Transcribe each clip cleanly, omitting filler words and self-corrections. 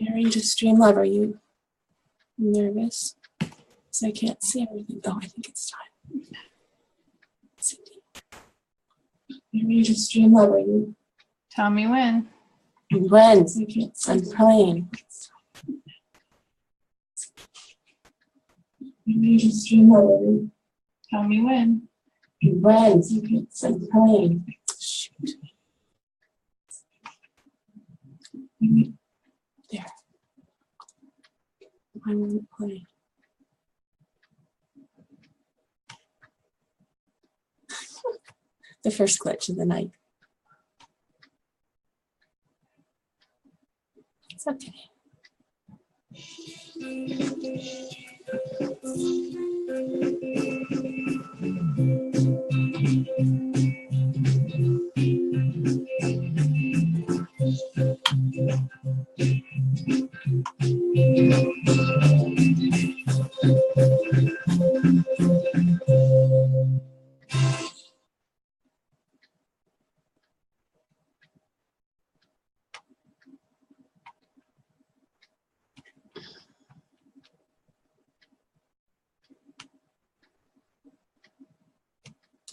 Mary, just stream love. Are you nervous? So I can't see everything. Oh, I think it's time. Cindy. Mary, just stream love. Are you? Tell me when. When? I'm playing. Mary, just stream love. Are you? Tell me when. When? I'm playing. Shoot. There. I won't play. The first glitch of the night. It's okay.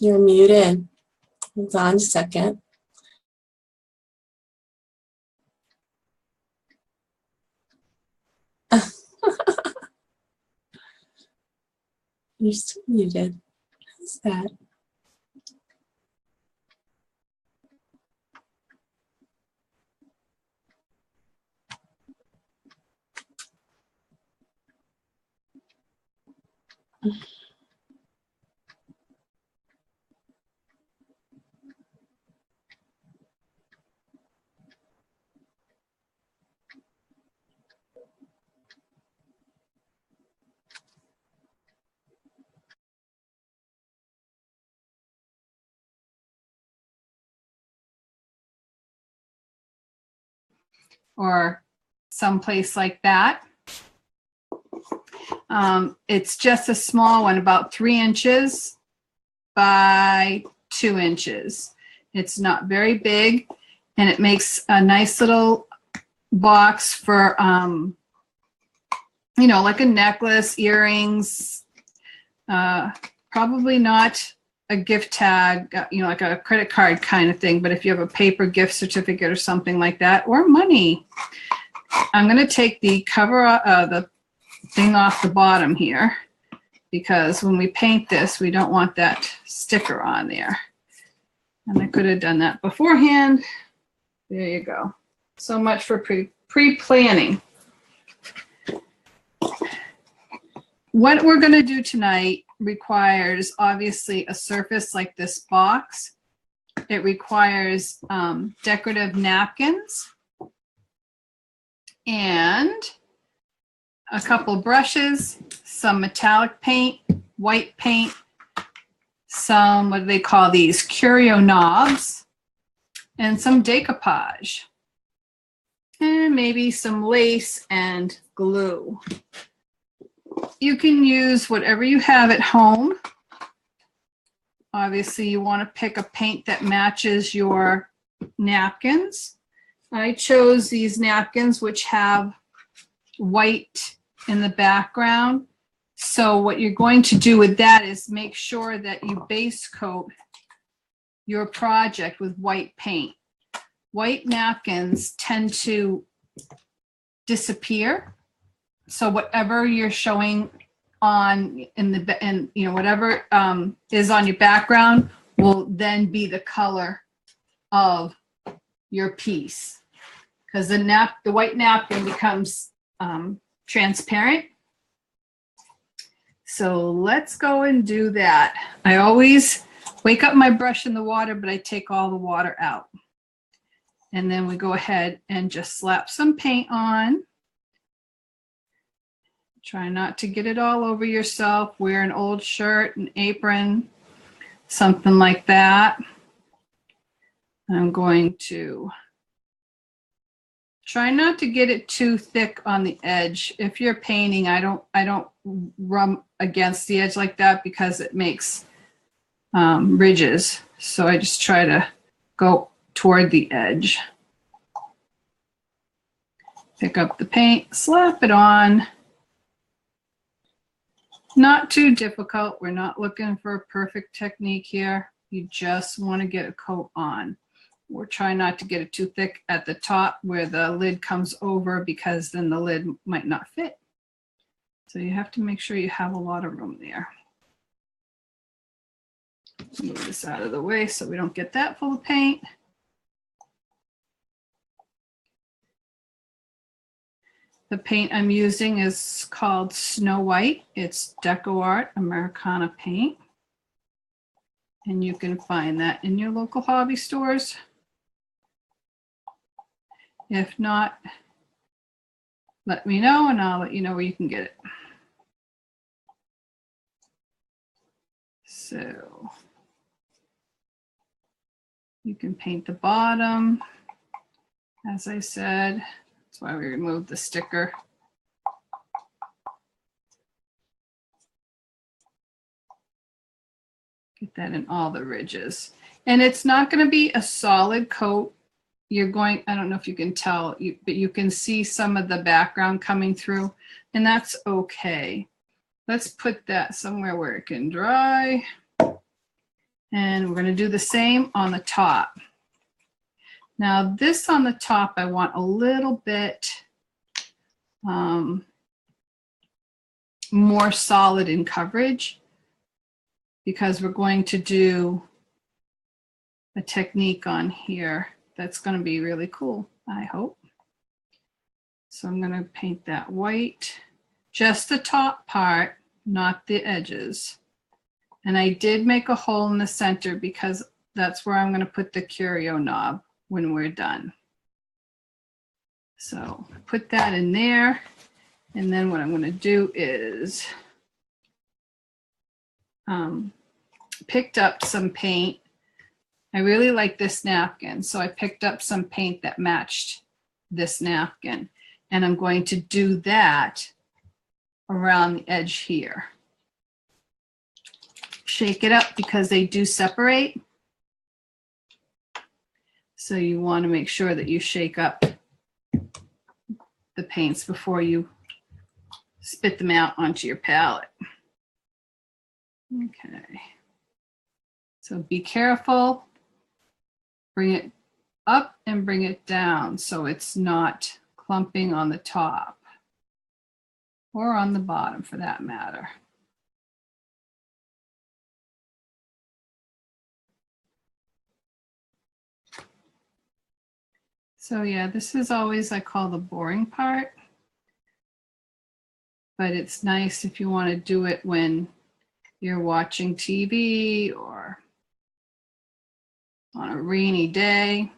You're muted. Hold on a second. You're still muted. How's that? Or someplace like that. It's just a small one, about 3 inches by 2 inches. It's not very big, and it makes a nice little box for, you know, like a necklace, earrings, probably not a gift tag, you know, like a credit card kind of thing, but if you have a paper gift certificate or something like that, or money. I'm going to take the cover, the thing off the bottom here, because when we paint this, we don't want that sticker on there. And I could have done that beforehand. There you go. So much for pre-planning. What we're going to do tonight requires obviously a surface like this box. It requires decorative napkins and a couple brushes, some metallic paint, white paint, some, what do they call these, curio knobs, and some decoupage, and maybe some lace and glue. You can use whatever you have at home. Obviously, you want to pick a paint that matches your napkins. I chose these napkins which have white in the background. So what you're going to do with that is make sure that you base coat your project with white paint. White napkins tend to disappear. So whatever you're showing on in you know, whatever is on your background will then be the color of your piece, because the white napkin becomes transparent. So let's go and do that. I always wake up my brush in the water, but I take all the water out. And then we go ahead and just slap some paint on. Try not to get it all over yourself. Wear an old shirt, an apron, something like that. I'm going to try not to get it too thick on the edge. If you're painting, I don't rub against the edge like that because it makes ridges. So I just try to go toward the edge. Pick up the paint, slap it on. Not too difficult. We're not looking for a perfect technique here. You just want to get a coat on. We're trying not to get it too thick at the top where the lid comes over, because then the lid might not fit. So you have to make sure you have a lot of room there. Move this out of the way so we don't get that full of paint. The paint I'm using is called Snow White. It's Deco Art Americana paint. And you can find that in your local hobby stores. If not, let me know and I'll let you know where you can get it. So you can paint the bottom, as I said. That's why we removed the sticker. Get that in all the ridges. And it's not going to be a solid coat. You're going, I don't know if you can tell, but you can see some of the background coming through, and that's okay. Let's put that somewhere where it can dry. And we're going to do the same on the top. Now this on the top, I want a little bit more solid in coverage, because we're going to do a technique on here that's going to be really cool, I hope. So I'm going to paint that white, just the top part, not the edges. And I did make a hole in the center because that's where I'm going to put the curio knob when we're done. So put that in there. And then what I'm going to do is picked up some paint. I really like this napkin, so I picked up some paint that matched this napkin, and I'm going to do that around the edge here. Shake it up because they do separate. So you want to make sure that you shake up the paints before you spit them out onto your palette. Okay. So be careful. Bring it up and bring it down so it's not clumping on the top or on the bottom for that matter. So yeah, this is always, I call the boring part, but it's nice if you want to do it when you're watching TV or on a rainy day.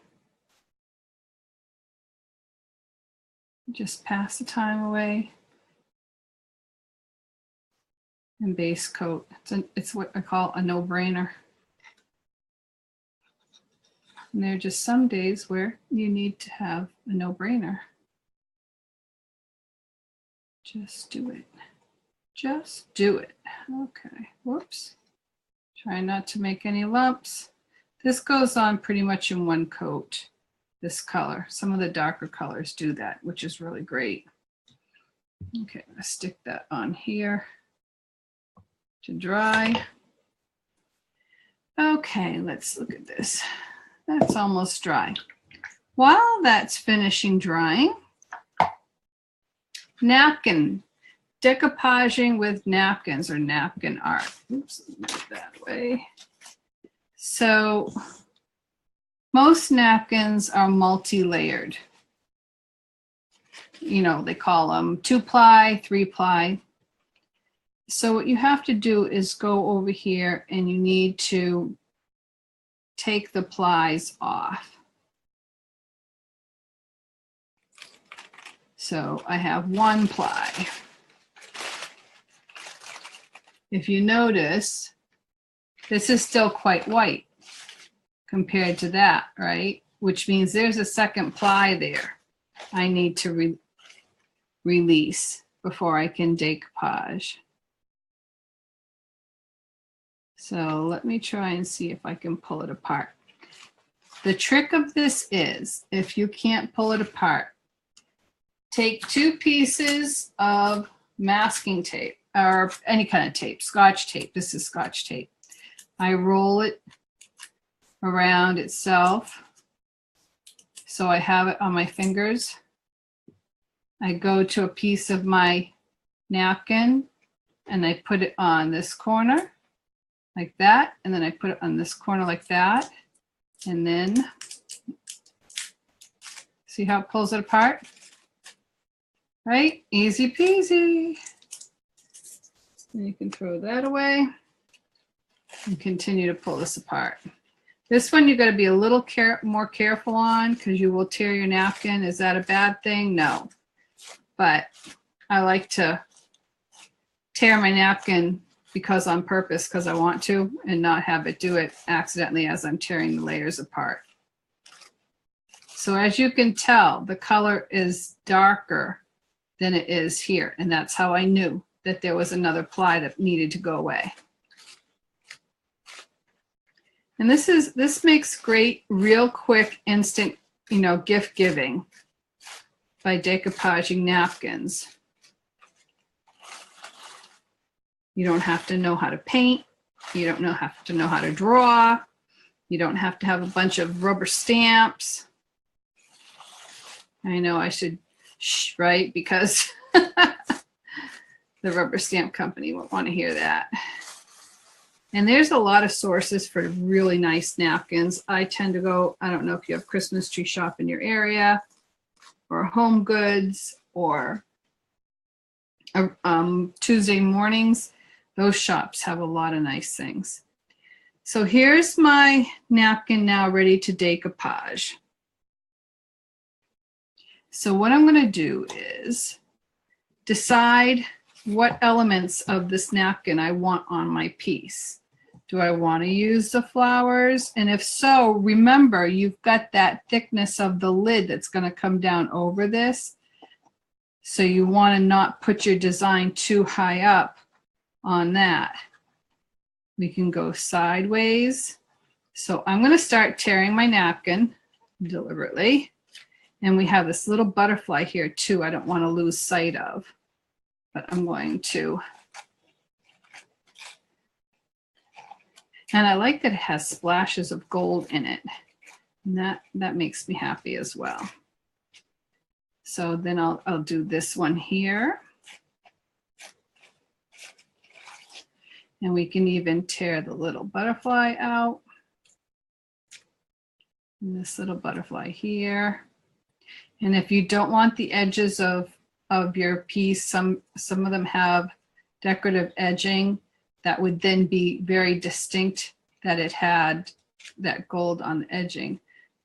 Just pass the time away. And base coat. It's what I call a no-brainer. And there are just some days where you need to have a no-brainer. Just do it. Just do it. Okay. Whoops. Try not to make any lumps. This goes on pretty much in one coat, this color. Some of the darker colors do that, which is really great. Okay, let's stick that on here to dry. Okay, let's look at this. That's almost dry. While that's finishing drying, napkin, decoupaging with napkins or napkin art. Oops, move it that way. So most napkins are multi-layered. You know, they call them 2-ply, 3-ply. So what you have to do is go over here and you need to take the plies off. So I have 1 ply. If you notice, this is still quite white compared to that, right? Which means there's a 2nd ply there I need to release before I can decoupage. So let me try and see if I can pull it apart. The trick of this is, if you can't pull it apart, take 2 pieces of masking tape or any kind of tape, Scotch tape. This is Scotch tape. I roll it around itself so I have it on my fingers. I go to a piece of my napkin and I put it on this corner like that, and then I put it on this corner like that, and then see how it pulls it apart? Right? Easy peasy. And you can throw that away and continue to pull this apart. This one you got to be a little more careful on because you will tear your napkin. Is that a bad thing? No. But I like to tear my napkin because on purpose, because I want to, and not have it do it accidentally as I'm tearing the layers apart. So as you can tell, the color is darker than it is here. And that's how I knew that there was another ply that needed to go away. And this makes great, real quick, instant, gift giving by decoupaging napkins. You don't have to know how to paint. You don't have to know how to draw. You don't have to have a bunch of rubber stamps. I know I should shh, right? Because the rubber stamp company won't want to hear that. And there's a lot of sources for really nice napkins. I tend to go, I don't know if you have Christmas tree shop in your area, or Home Goods, or Tuesday mornings. Those shops have a lot of nice things. So here's my napkin now ready to decoupage. So what I'm going to do is decide what elements of this napkin I want on my piece. Do I want to use the flowers? And if so, remember, you've got that thickness of the lid that's going to come down over this. So you want to not put your design too high up on that. We can go sideways. So I'm going to start tearing my napkin deliberately. And we have this little butterfly here too. I don't want to lose sight of, but I'm going to. And I like that it has splashes of gold in it. And that makes me happy as well. So then I'll do this one here. And we can even tear the little butterfly out. And this little butterfly here. And if you don't want the edges of your piece, some of them have decorative edging that would then be very distinct that it had that gold on the edging.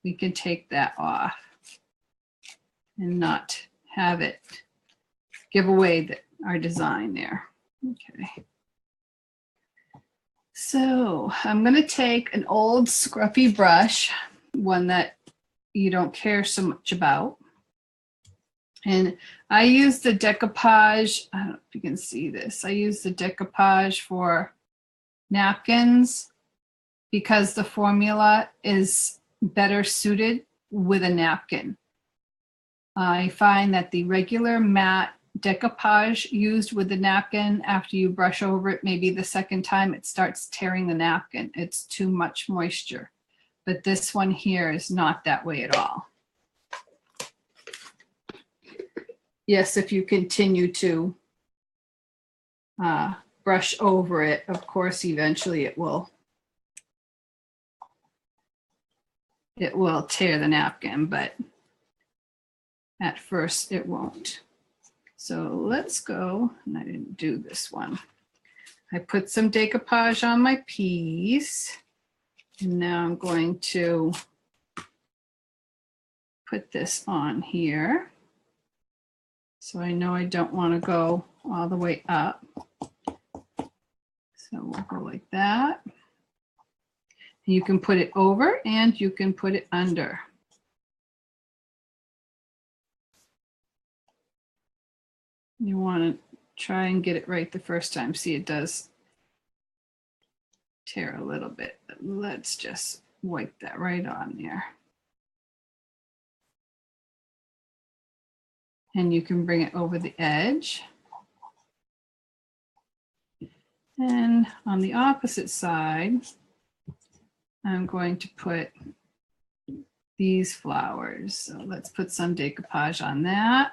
We can take that off and not have it give away our design there. Okay. So I'm going to take an old scruffy brush, one that you don't care so much about. And I use the decoupage, I don't know if you can see this. I use the decoupage for napkins because the formula is better suited with a napkin. I find that the regular matte decoupage used with the napkin, after you brush over it, maybe the second time, it starts tearing the napkin. It's too much moisture. But this one here is not that way at all. Yes, if you continue to brush over it, of course, eventually it will tear the napkin, but at first it won't. So let's go, and I didn't do this one. I put some decoupage on my piece, and now I'm going to put this on here. So I know I don't want to go all the way up. So we'll go like that. You can put it over and you can put it under. You want to try and get it right the first time. See, it does tear a little bit. Let's just wipe that right on there. And you can bring it over the edge. And on the opposite side, I'm going to put these flowers. So let's put some decoupage on that.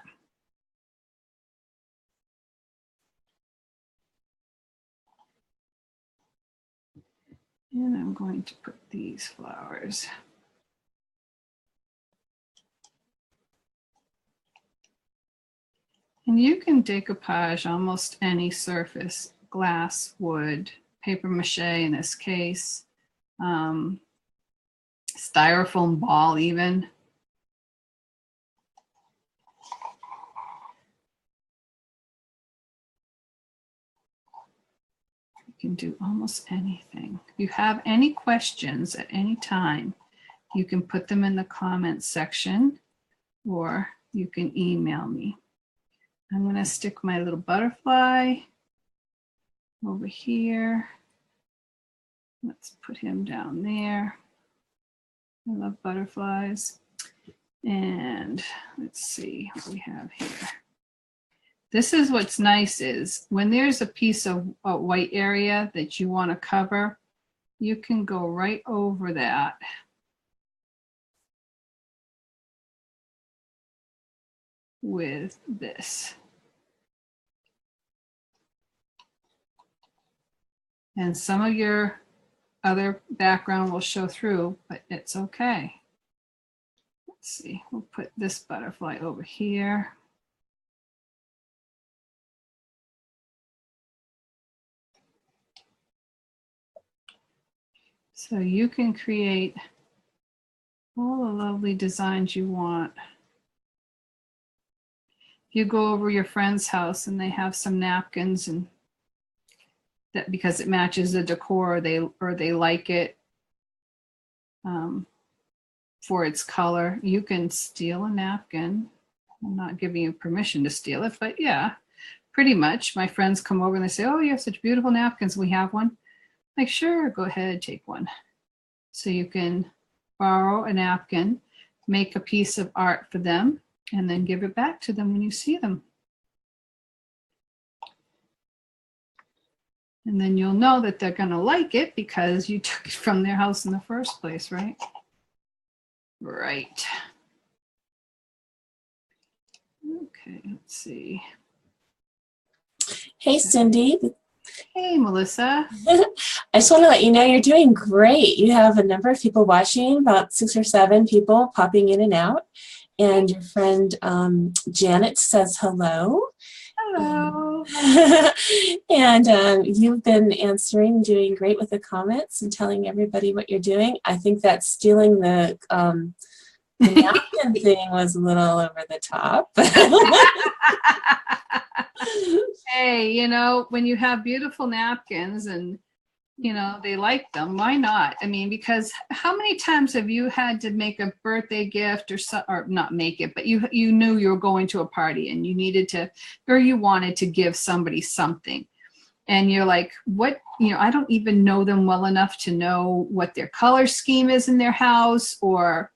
And I'm going to put these flowers. And you can decoupage almost any surface, glass, wood, paper mache in this case, styrofoam ball even. You can do almost anything. If you have any questions at any time, you can put them in the comments section or you can email me. I'm going to stick my little butterfly over here. Let's put him down there. I love butterflies. And let's see what we have here. This is what's nice is when there's a piece of a white area that you want to cover, you can go right over that. With this. And some of your other background will show through, but it's okay. Let's see, we'll put this butterfly over here. So you can create all the lovely designs you want. If you go over your friend's house and they have some napkins and that because it matches the decor or they like it for its color, you can steal a napkin. I'm not giving you permission to steal it, but yeah, pretty much. My friends come over and they say, oh, you have such beautiful napkins. We have one. Like, sure, go ahead, take one. So you can borrow a napkin, make a piece of art for them, and then give it back to them when you see them. And then you'll know that they're going to like it because you took it from their house in the first place, right? Right. Okay, let's see. Hey, Cindy. Hey, Melissa. I just want to let you know you're doing great. You have a number of people watching, about 6 or 7 people popping in and out. And your friend Janet says hello. Hello. And you've been answering, doing great with the comments and telling everybody what you're doing. I think that stealing the napkin thing was a little over the top. Hey, you know, when you have beautiful napkins and, you know, they like them, why not? I mean, because how many times have you had to make a birthday gift or not make it, but you knew you were going to a party and you needed to, or you wanted to give somebody something. And you're like, what, you know, I don't even know them well enough to know what their color scheme is in their house or,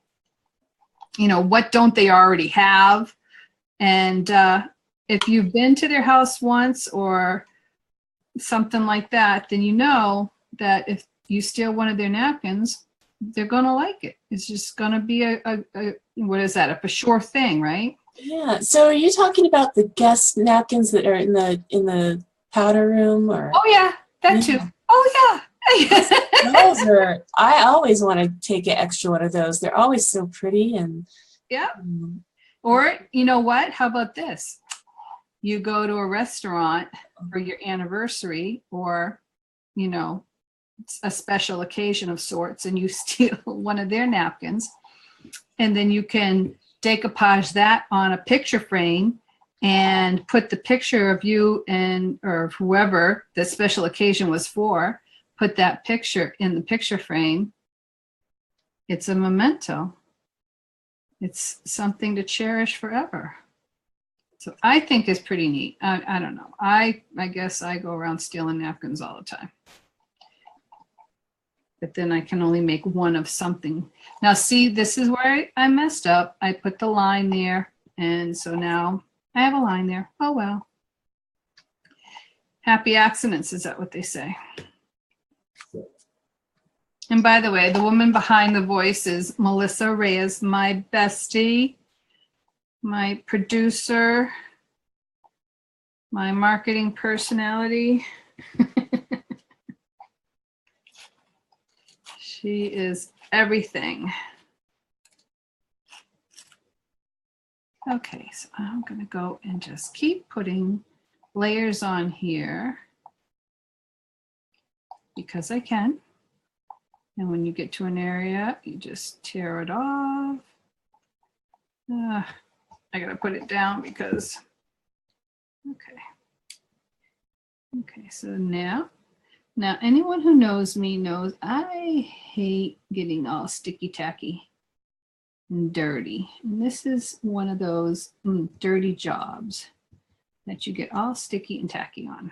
you know, what don't they already have? And if you've been to their house once or something like that, then you know that if you steal one of their napkins, they're going to like it. It's just going to be a what is that? A sure thing, right? Yeah. So are you talking about the guest napkins that are in the powder room? Or? Oh, yeah, that too. Oh, yeah. Those are, I always want to take an extra one of those. They're always so pretty. And yeah. Or, you know what? How about this? You go to a restaurant for your anniversary or, you know, a special occasion of sorts, and you steal one of their napkins, and then you can decoupage that on a picture frame and put the picture of you and or whoever the special occasion was for, put that picture in the picture frame. It's a memento. It's something to cherish forever. So I think it's pretty neat. I don't know. I guess I go around stealing napkins all the time. But then I can only make one of something. Now see, this is where I messed up. I put the line there. And so now I have a line there. Oh, well. Happy accidents, is that what they say? And by the way, the woman behind the voice is Melissa Reyes, my bestie, my producer, my marketing personality. She is everything. Okay, so I'm going to go and just keep putting layers on here because I can. And when you get to an area, you just tear it off. I got to put it down because, okay. Okay, so now anyone who knows me knows I hate getting all sticky tacky and dirty. And this is one of those dirty jobs that you get all sticky and tacky on,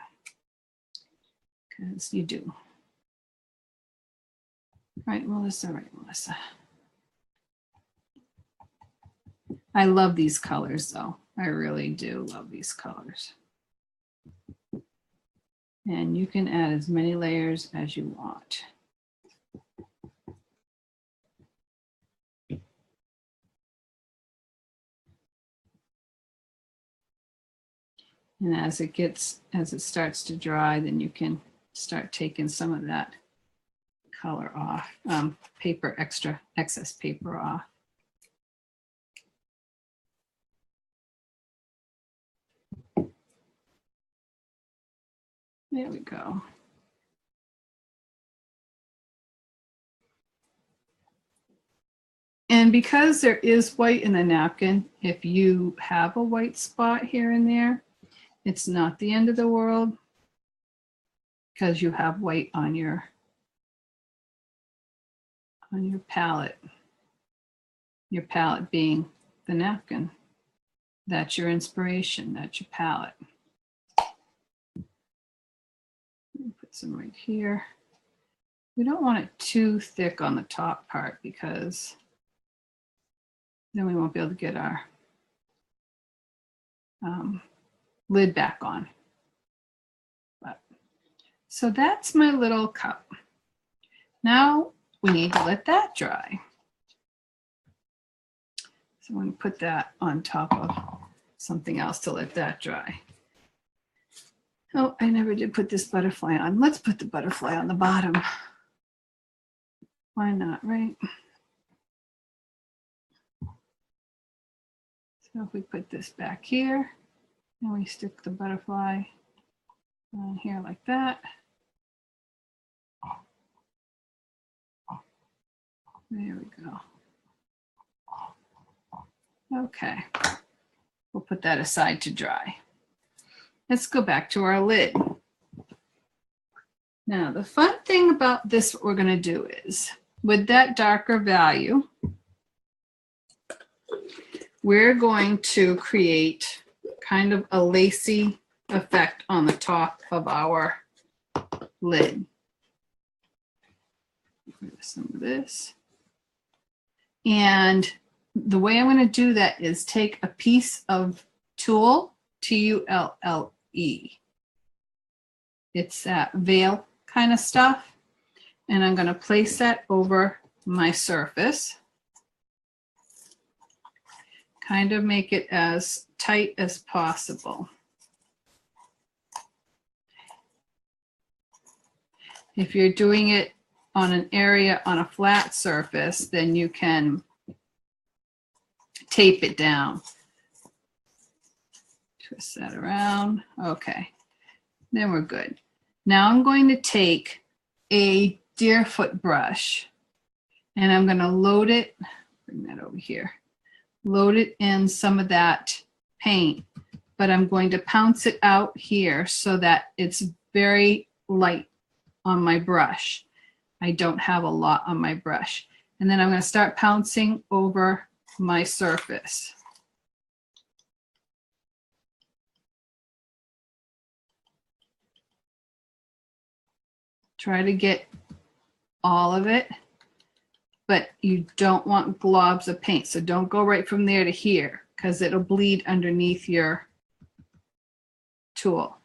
because you do. Right, Melissa, right, Melissa. I love these colors though. I really do love these colors. And you can add as many layers as you want. And as it starts to dry, then you can start taking some of that color off, excess paper off. There we go. And because there is white in the napkin, if you have a white spot here and there, it's not the end of the world because you have white on your palette. Your palette being the napkin. That's your inspiration, that's your palette. Put some right here. We don't want it too thick on the top part because then we won't be able to get our lid back on. So that's my little cup. Now we need to let that dry. So I'm going to put that on top of something else to let that dry. Oh, I never did put this butterfly on. Let's put the butterfly on the bottom. Why not, right? So if we put this back here, and we stick the butterfly on here like that. There we go. Okay, we'll put that aside to dry. Let's go back to our lid. Now, the fun thing about this, what we're going to do is, with that darker value, we're going to create kind of a lacy effect on the top of our lid. Some of this. And the way I'm going to do that is take a piece of tulle, T-U-L-L-E. It's that veil kind of stuff. And I'm going to place that over my surface. Kind of make it as tight as possible. If you're doing it on an area on a flat surface, then you can tape it down. Twist that around. Okay, then we're good. Now I'm going to take a deerfoot brush and I'm going to load it, bring that over here, load it in some of that paint, but I'm going to pounce it out here so that it's very light on my brush. I don't have a lot on my brush. And then I'm going to start pouncing over my surface. Try to get all of it, but you don't want globs of paint. So don't go right from there to here because it'll bleed underneath your tool.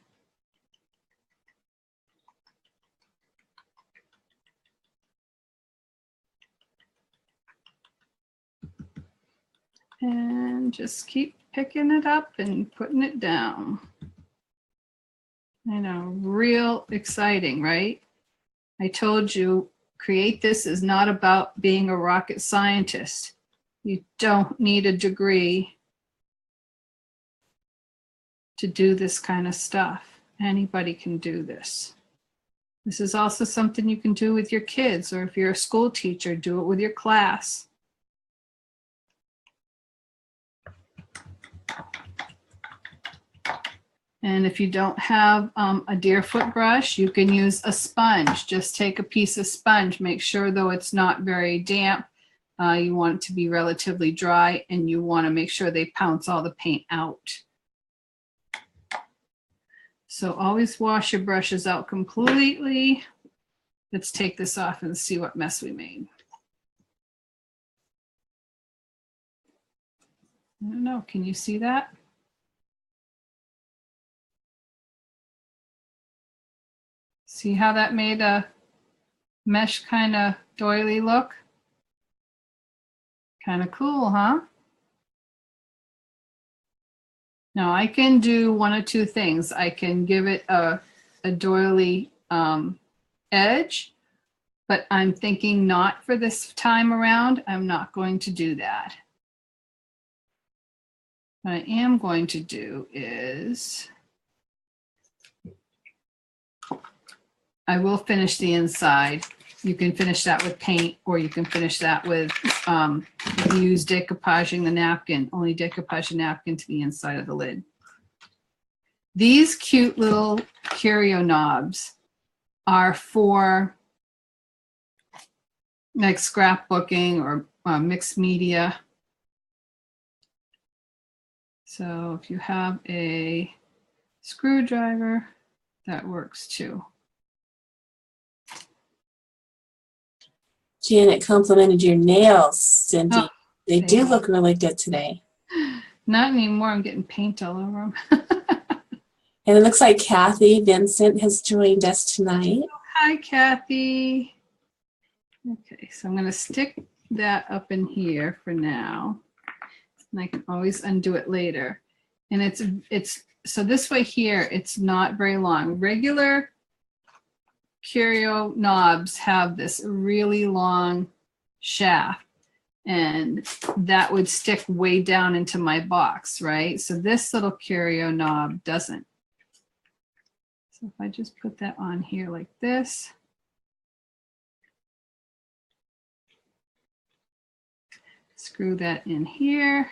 And just keep picking it up and putting it down. I know, real exciting, right? I told you, Cre8this is not about being a rocket scientist. You don't need a degree to do this kind of stuff. Anybody can do this. This is also something you can do with your kids, or if you're a school teacher, do it with your class. And if you don't have a deerfoot brush, you can use a sponge. Just take a piece of sponge. Make sure, though, it's not very damp. You want it to be relatively dry, and you want to make sure they pounce all the paint out. So always wash your brushes out completely. Let's take this off and see what mess we made. I don't know. Can you see that? See how that made a mesh kind of doily look? Kind of cool, huh? Now I can do one of two things. I can give it a doily edge, but I'm thinking not for this time around. I'm not going to do that. What I am going to do is I will finish the inside. You can finish that with paint, or you can finish that with, if you use decoupaging the napkin, only decoupage the napkin to the inside of the lid. These cute little curio knobs are for like scrapbooking or mixed media. So if you have a screwdriver, that works too. Janet complimented your nails, Cindy. Oh, they do look really good today. Not anymore. I'm getting paint all over them. And it looks like Kathy Vincent has joined us tonight. Hi, Kathy. Okay, so I'm going to stick that up in here for now. And I can always undo it later. And it's so this way here, it's not very long. Regular curio knobs have this really long shaft, and that would stick way down into my box, right? So this little curio knob doesn't. So if I just put that on here like this, screw that in here,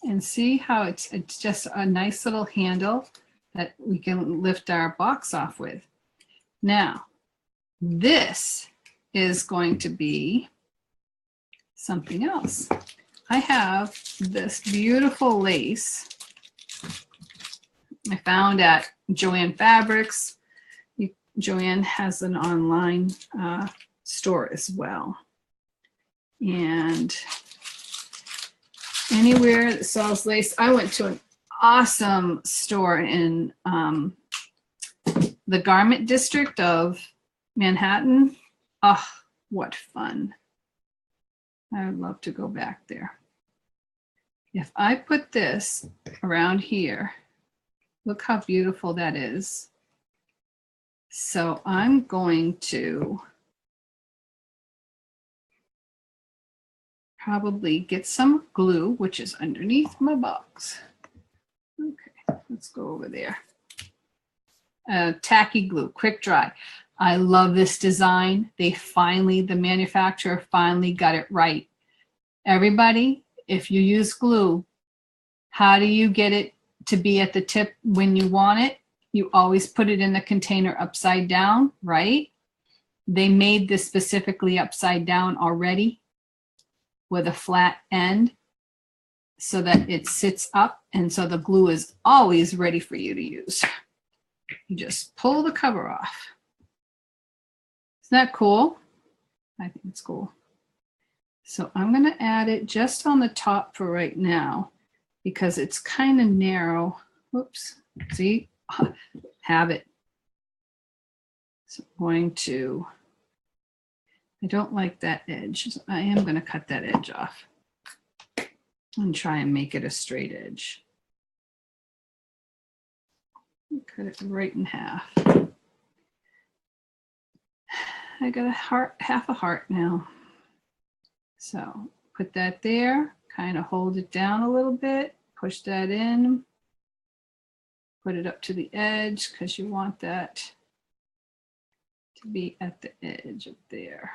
and see how it's just a nice little handle that we can lift our box off with. Now, this is going to be something else. I have this beautiful lace I found at Joann Fabrics. Joann has an online store as well. And anywhere that sells lace, I went to an awesome store in the garment district of Manhattan. Oh, what fun. I would love to go back there. If I put this around here, look how beautiful that is. So I'm going to probably get some glue, which is underneath my box. Okay, let's go over there. Tacky glue, quick dry. I love this design. The manufacturer finally got it right. Everybody, if you use glue, how do you get it to be at the tip when you want it? You always put it in the container upside down, right? They made this specifically upside down already with a flat end so that it sits up, and so the glue is always ready for you to use. You just pull the cover off. Isn't that cool? I think it's cool. So I'm going to add it just on the top for right now. because it's kind of narrow. Whoops, see, have it. So I'm going to, I don't like that edge. So I am going to cut that edge off and try and make it a straight edge. Cut it right in half. I got a heart, half a heart now. So put that there, kind of hold it down a little bit, push that in, put it up to the edge because you want that to be at the edge of there.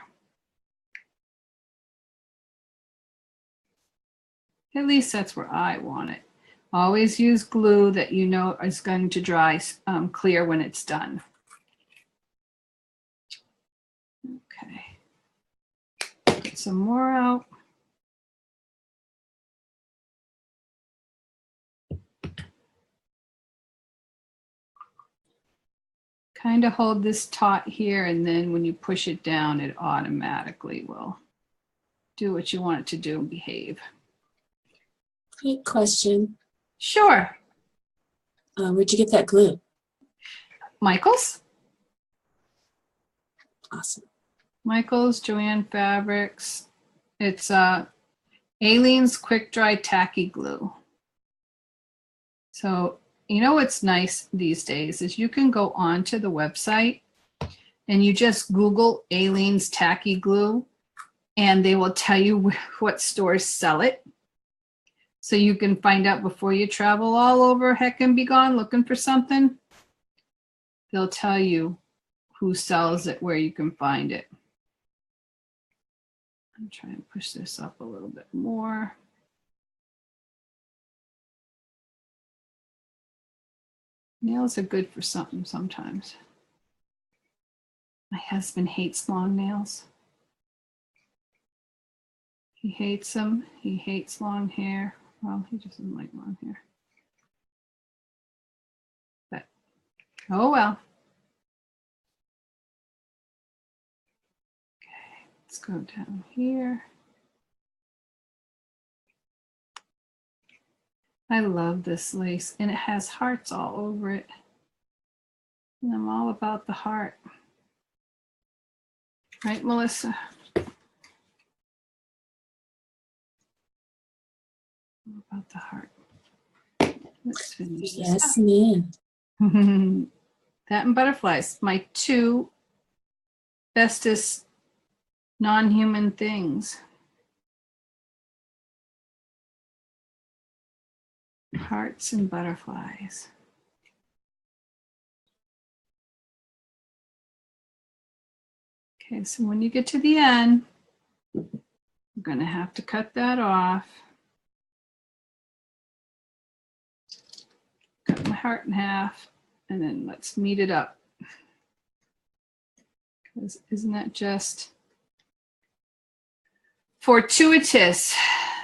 At least that's where I want it. Always use glue that you know is going to dry clear when it's done. Okay. Get some more out. Kind of hold this taut here, and then when you push it down, it automatically will do what you want it to do and behave. Great question. Sure. Where'd you get that glue? Michael's? Awesome. Michael's, Joanne Fabrics. It's Aleene's Quick Dry Tacky Glue. So, you know what's nice these days is you can go onto the website and you just Google Aleene's Tacky Glue and they will tell you what stores sell it. So you can find out before you travel all over heck and be gone looking for something. They'll tell you who sells it, where you can find it. I'm trying to push this up a little bit more. Nails are good for something sometimes. My husband hates long nails. He hates them. He hates long hair. Well, he just doesn't like long hair. But, oh well. Okay, let's go down here. I love this lace, and it has hearts all over it. And I'm all about the heart. Right, Melissa? All about the heart. Let's finish this. Yes, ma'am. That and butterflies, my two bestest non-human things. Hearts and butterflies. Okay, so when you get to the end, I'm going to have to cut that off. Cut my heart in half, and then let's meet it up. Because isn't that just fortuitous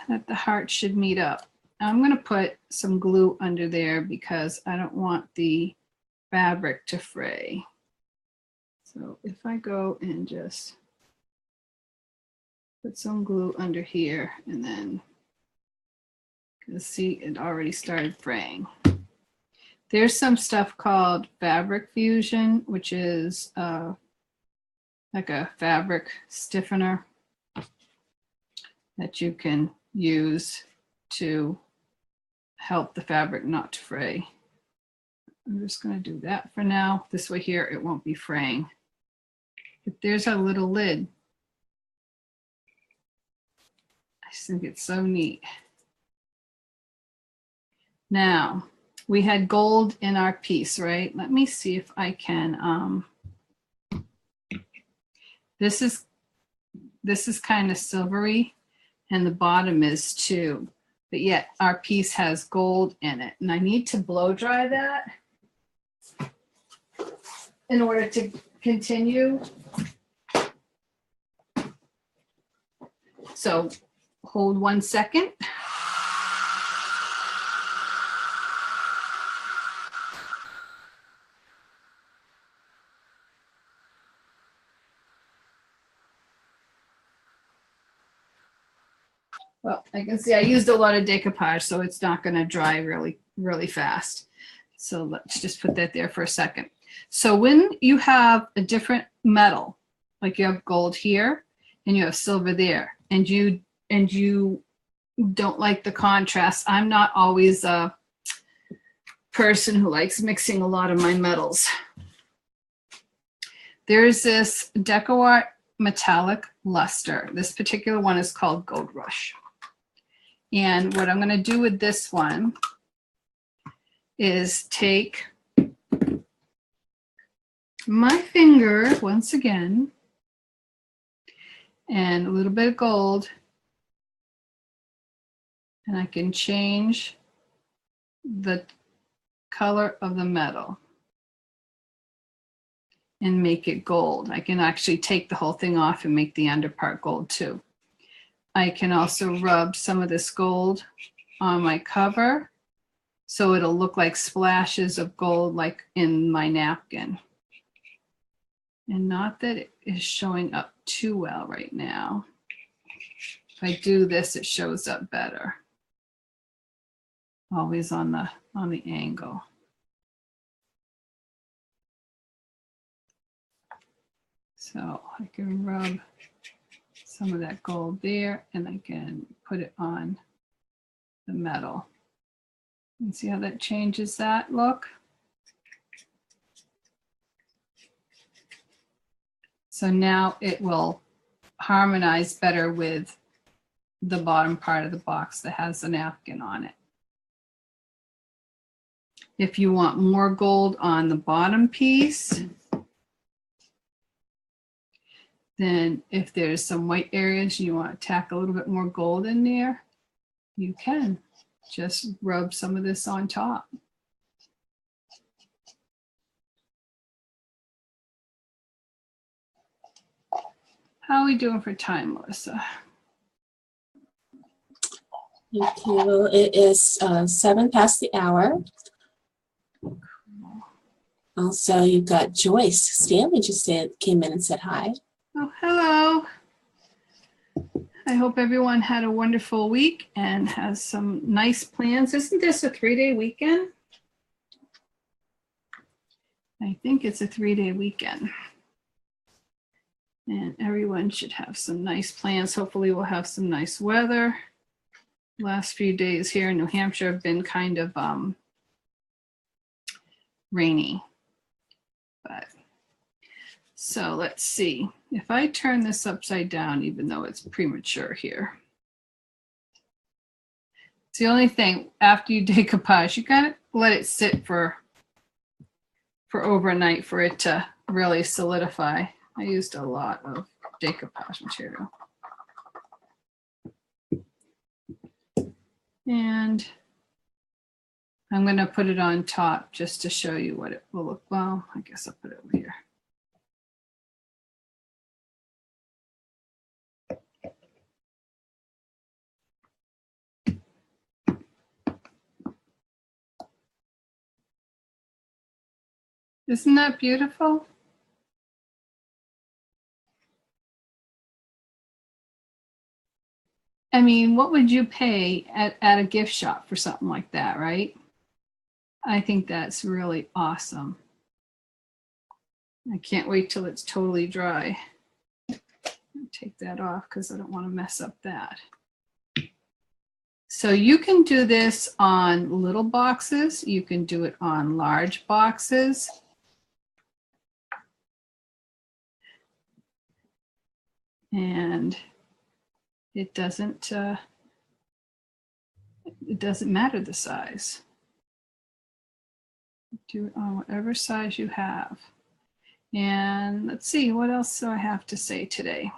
that the heart should meet up? I'm going to put some glue under there because I don't want the fabric to fray. So if I go and just put some glue under here, and then you'll see it already started fraying. There's some stuff called fabric fusion, which is like a fabric stiffener that you can use to help the fabric not to fray. I'm just going to do that for now. This way here, it won't be fraying. But there's our little lid. I just think it's so neat. Now, we had gold in our piece, right? Let me see if I can. This is kind of silvery, and the bottom is too. But yet our piece has gold in it, and I need to blow dry that in order to continue. So hold 1 second. Well, I can see I used a lot of decoupage, so it's not going to dry really, really fast. So let's just put that there for a second. So when you have a different metal, like you have gold here and you have silver there, and you don't like the contrast, I'm not always a person who likes mixing a lot of my metals. There's this DecoArt metallic luster. This particular one is called Gold Rush. And what I'm going to do with this one is take my finger once again and a little bit of gold, and I can change the color of the metal and make it gold. I can actually take the whole thing off and make the underpart gold too. I can also rub some of this gold on my cover so it'll look like splashes of gold like in my napkin. And not that it is showing up too well right now. If I do this, it shows up better. Always on the angle. So I can rub some of that gold there, and I can put it on the metal. And see how that changes that look? So now it will harmonize better with the bottom part of the box that has the napkin on it. If you want more gold on the bottom piece, then if there's some white areas you want to tack a little bit more gold in there, you can just rub some of this on top. How are we doing for time, Melissa? Okay, well, it is 7 past the hour. Also, you've got Joyce Stanley just came in and said hi. Oh, hello. I hope everyone had a wonderful week and has some nice plans. Isn't this a 3-day weekend? I think it's a 3-day weekend. And everyone should have some nice plans. Hopefully we'll have some nice weather. Last few days here in New Hampshire have been kind of rainy. But so let's see. If I turn this upside down, even though it's premature here. It's the only thing, after you decoupage, you gotta let it sit for overnight for it to really solidify. I used a lot of decoupage material. And I'm going to put it on top just to show you what it will look. Well, I guess I'll put it over here. Isn't that beautiful? I mean, what would you pay at a gift shop for something like that, right? I think that's really awesome. I can't wait till it's totally dry. I'll take that off because I don't want to mess up that. So you can do this on little boxes. You can do it on large boxes. And it doesn't matter the size. Do it on whatever size you have. And let's see, what else do I have to say today?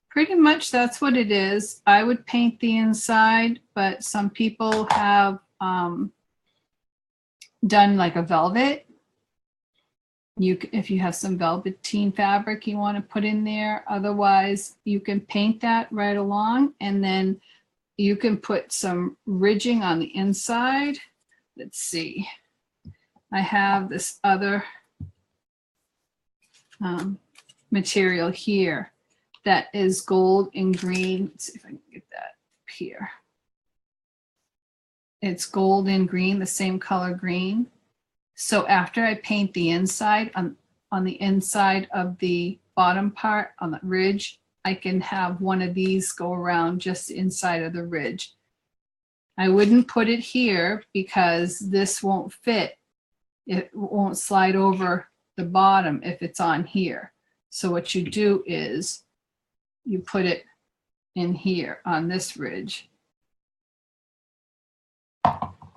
Pretty much that's what it is. I would paint the inside, but some people have done like a velvet. If you have some velveteen fabric you want to put in there, otherwise you can paint that right along, and then you can put some ridging on the inside. Let's see. I have this other material here that is gold and green. Let's see if I can get that here. It's gold and green, the same color green. So after I paint the inside, on the inside of the bottom part, on the ridge, I can have one of these go around just inside of the ridge. I wouldn't put it here because this won't fit. It won't slide over the bottom if it's on here. So what you do is you put it in here on this ridge.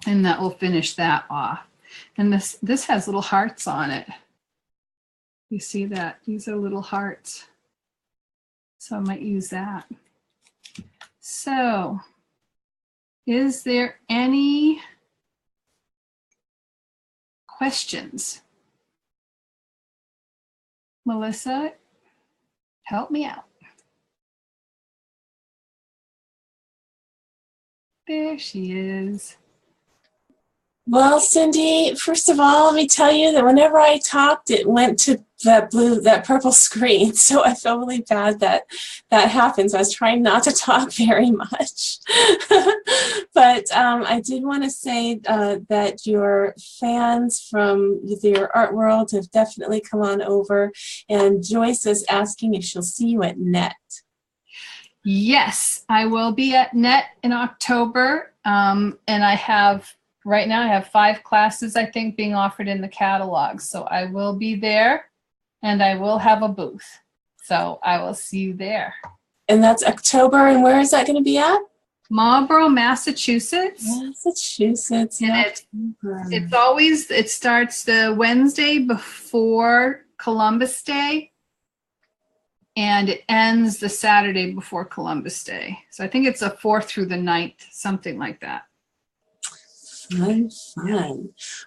And that will finish that off. And this has little hearts on it. You see that? These are little hearts. So I might use that. So, is there any questions? Melissa, help me out. There she is. Well, Cindy, first of all, let me tell you that whenever I talked, it went to that purple screen. So I feel really bad that that happens. I was trying not to talk very much. But I did want to say that your fans from your art world have definitely come on over. And Joyce is asking if she'll see you at NET. Yes, I will be at NET in October. And I have, right now I have 5 classes, I think, being offered in the catalog. So I will be there and I will have a booth. So I will see you there. And that's October. And where is that going to be at? Marlborough, Massachusetts. Massachusetts. And it's always, it starts the Wednesday before Columbus Day. And it ends the Saturday before Columbus Day. So I think it's the 4th through the 9th, something like that. Fun.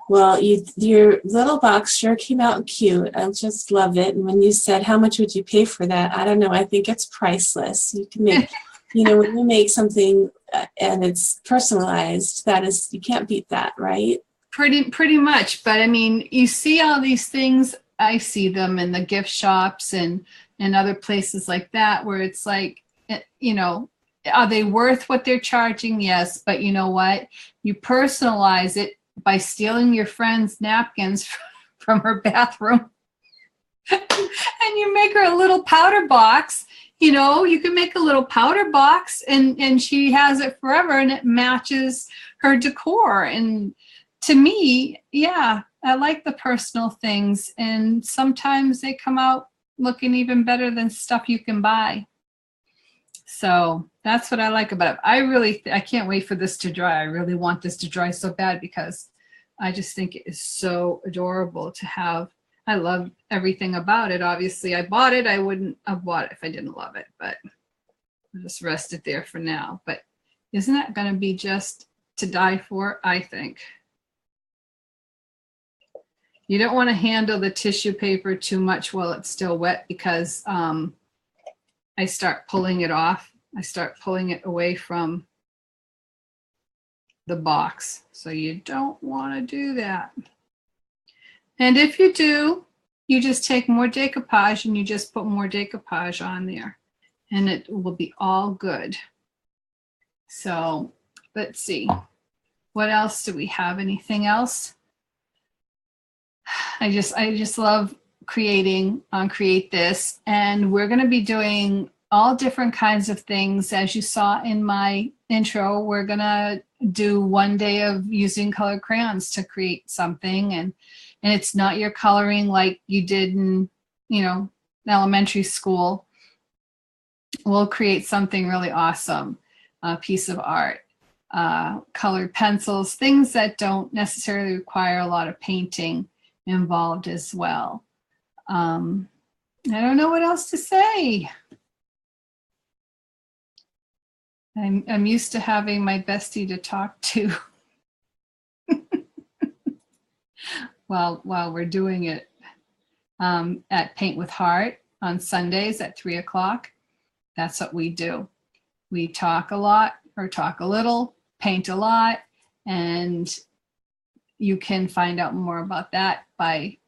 Well, your little box sure came out cute. I just love it. And when you said, how much would you pay for that? I don't know. I think it's priceless. You can make, when you make something and it's personalized, that is, you can't beat that, right? Pretty much. But I mean, you see all these things. I see them in the gift shops and other places like that, where it's like, are they worth what they're charging? Yes. But you know what? You personalize it by stealing your friend's napkins from her bathroom and you make her a little powder box. You can make a little powder box and she has it forever and it matches her decor. And to me, yeah, I like the personal things. And sometimes they come out looking even better than stuff you can buy. So that's what I like about it. I can't wait for this to dry. I really want this to dry so bad because I just think it is so adorable to have. I love everything about it. Obviously, I bought it. I wouldn't have bought it if I didn't love it, but I'll just rest it there for now. But isn't that going to be just to die for? I think. You don't want to handle the tissue paper too much while it's still wet because I start pulling it off. I start pulling it away from the box. So you don't want to do that. And if you do, you just take more decoupage and you just put more decoupage on there and it will be all good. So let's see. What else do we have? Anything else? I just love creating on Cre8this, and we're going to be doing all different kinds of things. As you saw in my intro, we're going to do one day of using colored crayons to create something, and it's not your coloring like you did in elementary school. We'll create something really awesome, a piece of art, colored pencils, things that don't necessarily require a lot of painting involved as well. I don't know what else to say. I'm used to having my bestie to talk to while we're doing it at Paint with Heart on Sundays at 3 o'clock. That's what we do. We talk a lot or talk a little, paint a lot, and you can find out more about that by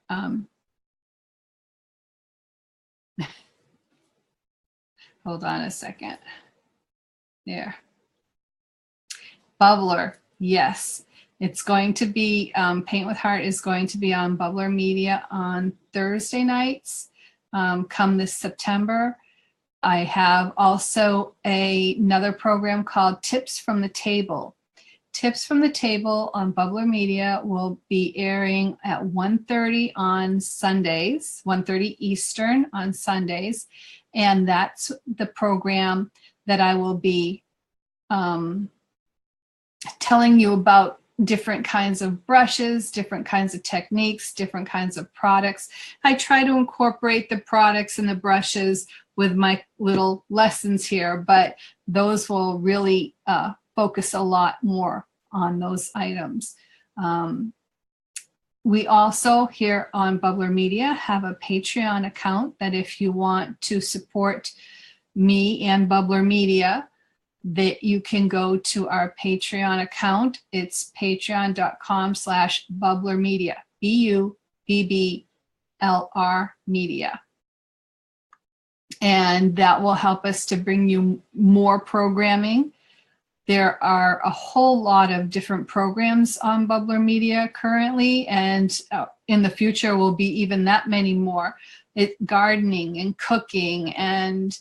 hold on a second. There. Bubbler, yes. It's going to be, Paint with Heart is going to be on Bubbler Media on Thursday nights come this September. I have also another program called Tips from the Table. Tips from the Table on Bubbler Media will be airing at 1:30 on Sundays, 1:30 Eastern on Sundays. And that's the program that I will be telling you about different kinds of brushes, different kinds of techniques, different kinds of products. I try to incorporate the products and the brushes with my little lessons here, but those will really focus a lot more on those items. We also here on Bubbler Media have a Patreon account that if you want to support me and Bubbler Media, that you can go to our Patreon account. It's patreon.com/bubblermedia, BUBBLR media. And that will help us to bring you more programming. There are a whole lot of different programs on Bubbler Media currently, and in the future will be even that many more. Gardening and cooking and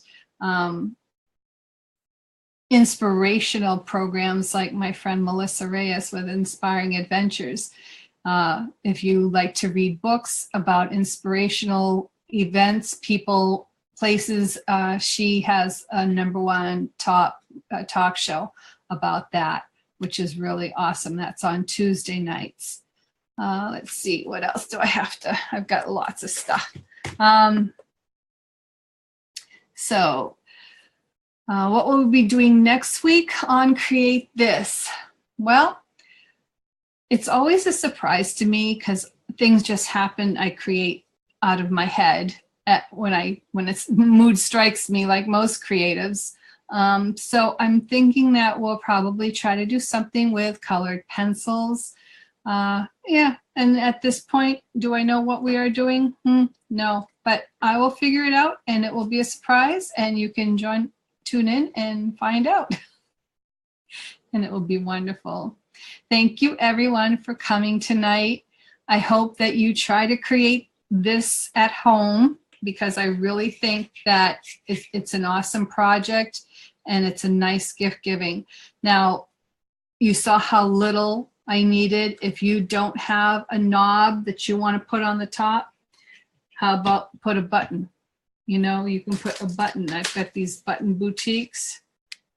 inspirational programs like my friend Melissa Reyes with Inspiring Adventures. If you like to read books about inspirational events, people, places, she has a #1 top talk show about that, which is really awesome. That's on Tuesday nights. Let's see, what else do I have to, I've got lots of stuff. What will we be doing next week on Cre8this? Well, it's always a surprise to me because things just happen. I create out of my head when it's mood strikes me, like most creatives. So I'm thinking that we'll probably try to do something with colored pencils. Yeah, and at this point, do I know what we are doing? No, but I will figure it out and it will be a surprise and you can tune in and find out. And it will be wonderful. Thank you everyone for coming tonight. I hope that you try to create this at home because I really think that it's an awesome project and it's a nice gift giving. Now, you saw how little I needed. If you don't have a knob that you want to put on the top, how about put a button? You know, you can put a button. I've got these button boutiques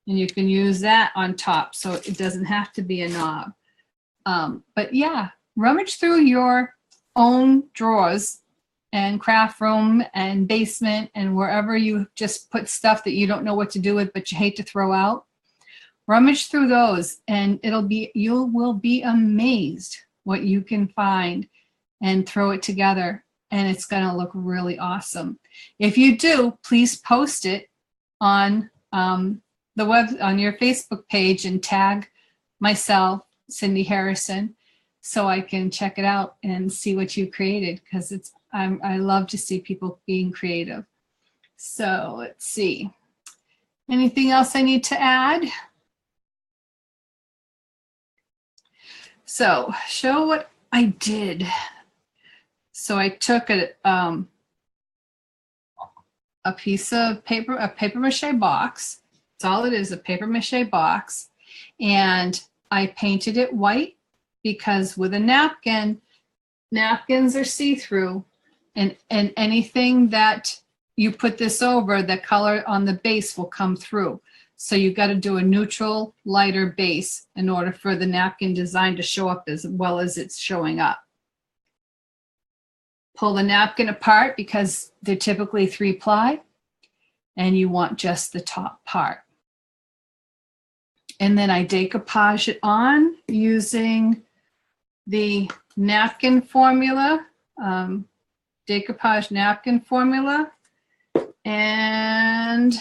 and you can use that on top. So it doesn't have to be a knob. But yeah, rummage through your own drawers and craft room and basement and wherever you just put stuff that you don't know what to do with, but you hate to throw out. Rummage through those and you will be amazed what you can find and throw it together. And it's going to look really awesome. If you do, please post it on on your Facebook page and tag myself, Cindy Harrison, so I can check it out and see what you created because I love to see people being creative. So let's see. Anything else I need to add? So show what I did. So I took a piece of paper, a paper mache box. That's all it is, a paper mache box. And I painted it white because with a napkin, napkins are see-through. And anything that you put this over, the color on the base will come through. So you've got to do a neutral, lighter base in order for the napkin design to show up as well as it's showing up. Pull the napkin apart because they're typically 3-ply and you want just the top part. And then I decoupage it on using the napkin formula, decoupage napkin formula, and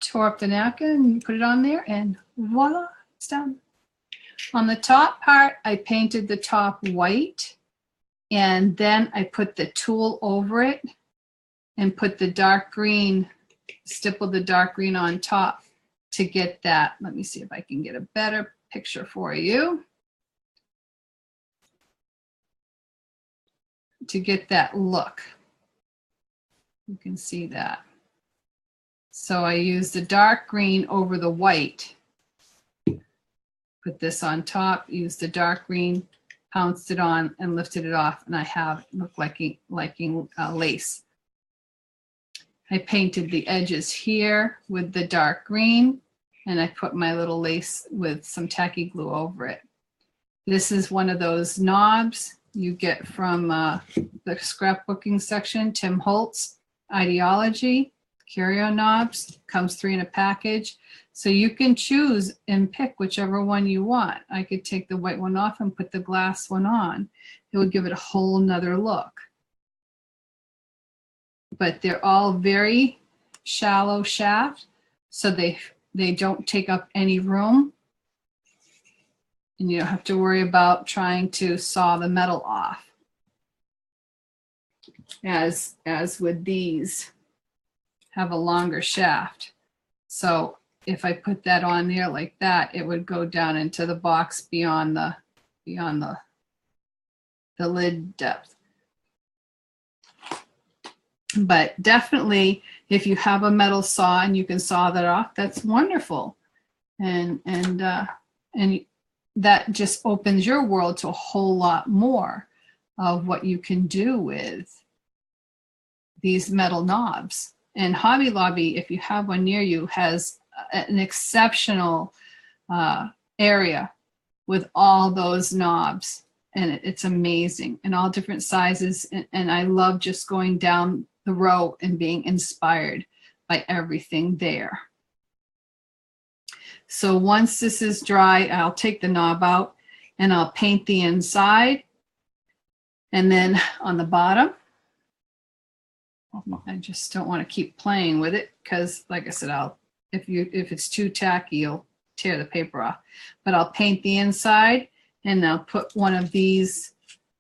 tore up the napkin, put it on there, and voila, it's done. On the top part, I painted the top white. And then I put the tool over it and put the dark green, stippled the dark green on top to get that. Let me see if I can get a better picture for you. To get that look. You can see that. So I used the dark green over the white. Put this on top, used the dark green, pounced it on and lifted it off, and I have it look like lace. I painted the edges here with the dark green, and I put my little lace with some tacky glue over it. This is one of those knobs you get from the scrapbooking section, Tim Holtz Ideology, carry-on knobs, comes 3 in a package. So you can choose and pick whichever one you want. I could take the white one off and put the glass one on. It would give it a whole nother look. But they're all very shallow shaft, so they don't take up any room. And you don't have to worry about trying to saw the metal off. As with these, have a longer shaft. So if I put that on there like that, it would go down into the box beyond the lid depth. But definitely, if you have a metal saw and you can saw that off, that's wonderful. And that just opens your world to a whole lot more of what you can do with these metal knobs. And Hobby Lobby, if you have one near you, has an exceptional area with all those knobs, and it's amazing, and all different sizes. And I love just going down the row and being inspired by everything there. So once this is dry, I'll take the knob out and I'll paint the inside. And then on the bottom, I just don't want to keep playing with it because, like I said, if it's too tacky, you'll tear the paper off. But I'll paint the inside, and I'll put one of these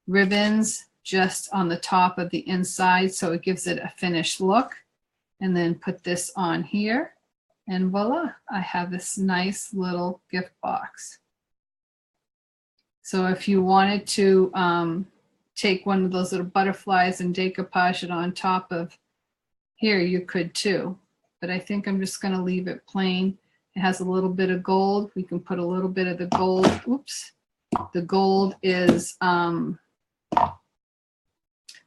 ribbons just on the top of the inside so it gives it a finished look. And then put this on here, and voila, I have this nice little gift box. So if you wanted to take one of those little butterflies and decoupage it on top of here, you could too. But I think I'm just going to leave it plain. It has a little bit of gold. We can put a little bit of the gold. Oops. The gold is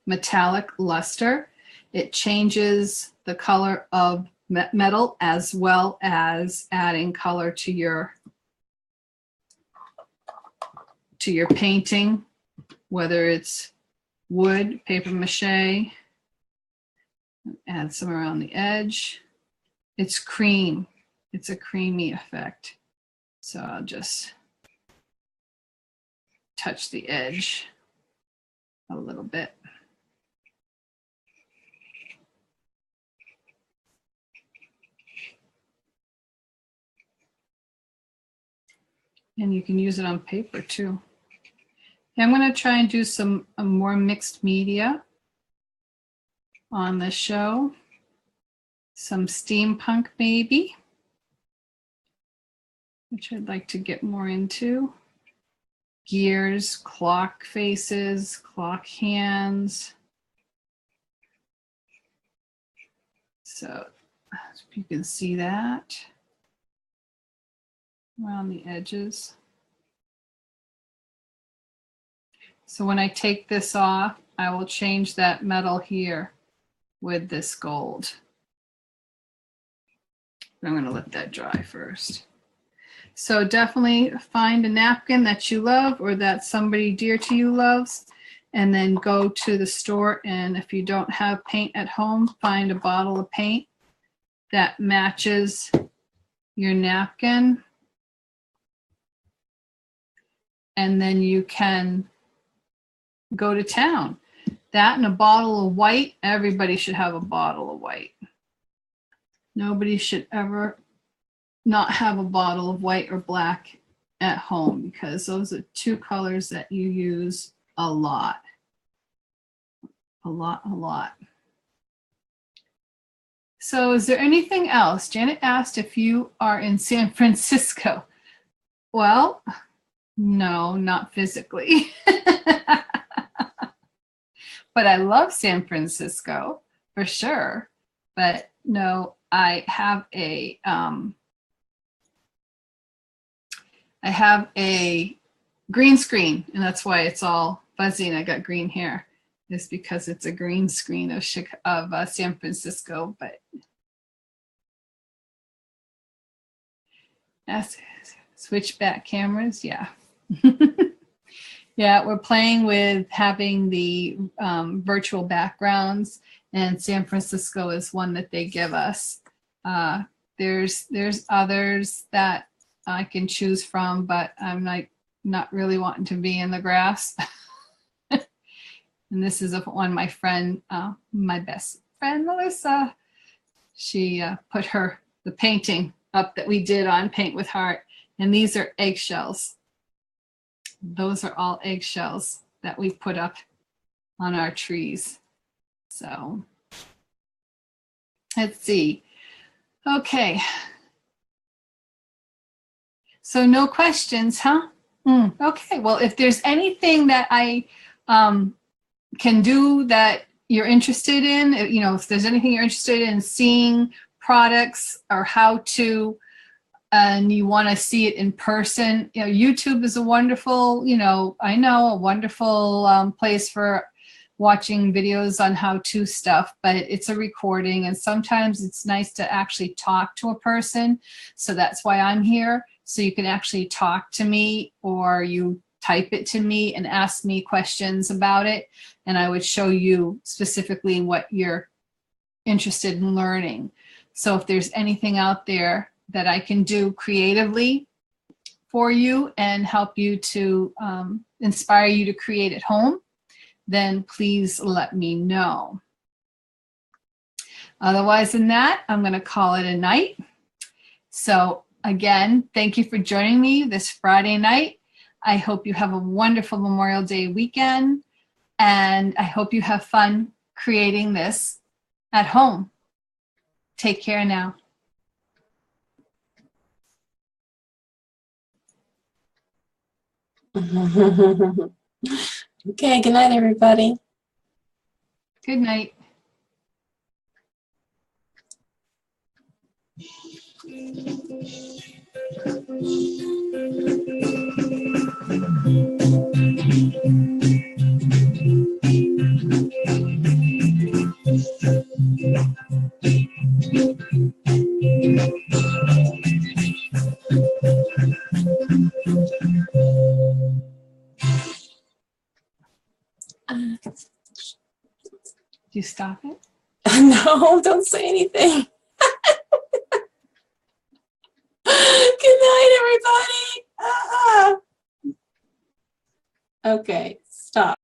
metallic luster. It changes the color of metal as well as adding color to your painting, whether it's wood, paper mache, add some around the edge. It's cream. It's a creamy effect. So I'll just touch the edge a little bit. And you can use it on paper too. I'm going to try and do some more mixed media on the show. Some steampunk maybe, which I'd like to get more into. Gears, clock faces, clock hands. So you can see that around the edges. So when I take this off, I will change that metal here with this gold. I'm going to let that dry first. So definitely find a napkin that you love or that somebody dear to you loves, and then go to the store, and if you don't have paint at home, find a bottle of paint that matches your napkin, and then you can go to town. That and a bottle of white. Everybody should have a bottle of white. Nobody should ever not have a bottle of white or black at home, because those are two colors that you use a lot. A lot. So is there anything else? Janet asked if you are in San Francisco. Well, no, not physically. But I love San Francisco for sure. But no, I have a green screen, and that's why it's all fuzzy and I got green hair. It's because it's a green screen of San Francisco. But that's switchback cameras, yeah. Yeah, we're playing with having the virtual backgrounds, and San Francisco is one that they give us. There's others that I can choose from, but I'm like not really wanting to be in the grass. And this is one my friend, my best friend Melissa. She put the painting up that we did on Paint with Heart, and these are eggshells. Those are all eggshells that we put up on our trees. So let's see. Okay. So no questions, huh? Okay. Well, if there's anything that I can do that you're interested in, if there's anything you're interested in seeing products or how to, and you want to see it in person, YouTube is a wonderful, a wonderful place for watching videos on how-to stuff, but it's a recording, and sometimes it's nice to actually talk to a person. So that's why I'm here. So you can actually talk to me, or you type it to me and ask me questions about it, and I would show you specifically what you're interested in learning. So if there's anything out there that I can do creatively for you and help you to inspire you to create at home, then please let me know. Otherwise than that, I'm going to call it a night. So again, thank you for joining me this Friday night. I hope you have a wonderful Memorial Day weekend, and I hope you have fun creating this at home. Take care now. Okay, good night, everybody. Good night. Do you stop it? No, don't say anything. Good night, everybody. Okay, stop.